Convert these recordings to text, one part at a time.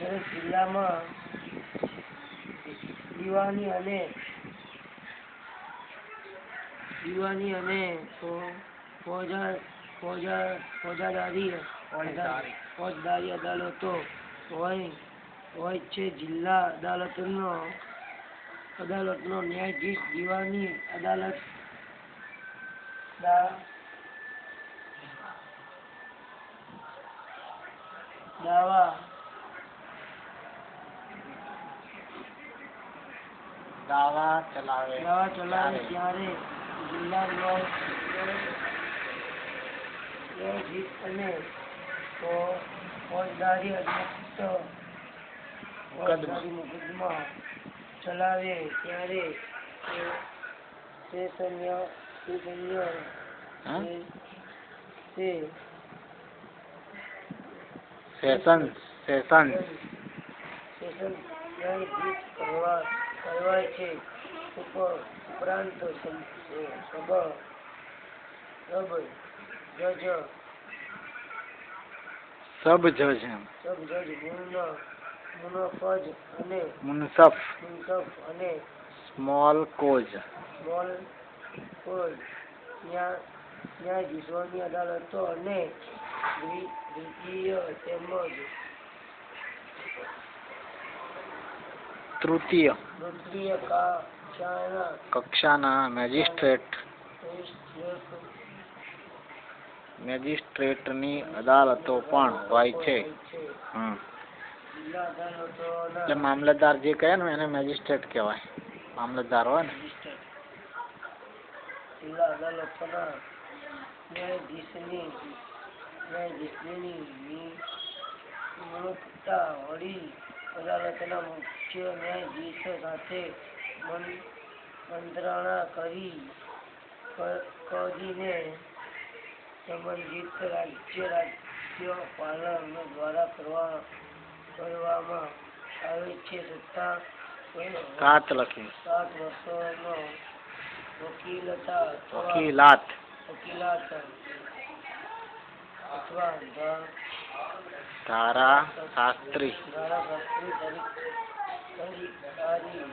જિલ્લામાં દીવાની અને ફોજદારી અદાલતો હોય છે. જિલ્લા અદાલતનો ન્યાયાધીશ દીવાની અદાલત દાવા ચલાવે ત્યારે જિલ્લા ન્યાયાધીશ અને ફોજદારી મુકદ્દમા ચલાવે ત્યારે સેશન્સ ન્યાયાધીશ કહેવાય છે. ઉપરાંત સબ જજ મુનસફ અને સ્મોલ કોજ ન્યાયાધીશોની અદાલતો અને દ્વિતીય તેમજ તૃતીય કક્ષાના મેજિસ્ટ્રેટની અદાલતો પણ હોય છે. એટલે મામલતદાર જે કહે ને એને મેજિસ્ટ્રેટ કહેવાય. મામલતદાર હોય ને જિલ્લા અદાલતોના ન્યાયાધીશની નિમણૂકતા વડી અદાલતના મુખ્ય ન્યાયાધીશ સાથે મંત્રણા કરીને સંબંધિત રાજ્યપાલ દ્વારા કરવામાં આવે છે. 7 વર્ષનો વકીલાત અથવા ધારાશાસ્ત્રી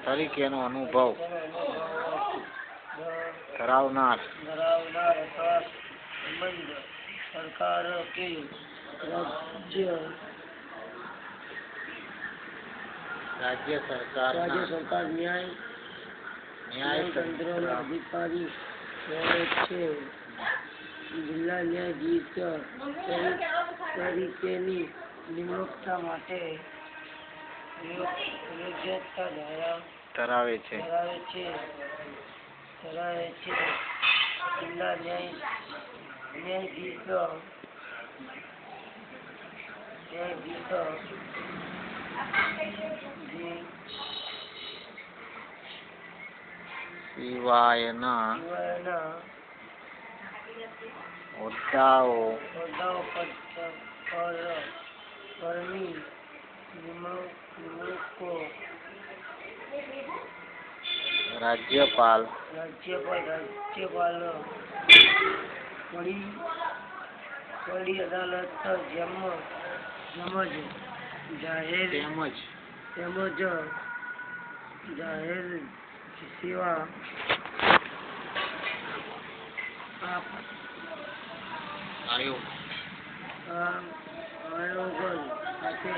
તરીકેનો અનુભવ ધરાવનાર અથવા સંબંધ સરકાર કે રાજ્ય સરકાર ન્યાયતંત્ર અધિકારી હોય છે. જિલ્લા ન્યાયાધીશ તરીકેની નિમણૂકતા માટે યોગ્યતા ધરાવે છે. જિલ્લા ન્યાયાધીશ સિવાયના હોદ્દાઓ પરની નિમણૂકો રાજ્યપાલ વડી અદાલત તેમજ જાહેર સેવા આયોગ સાથે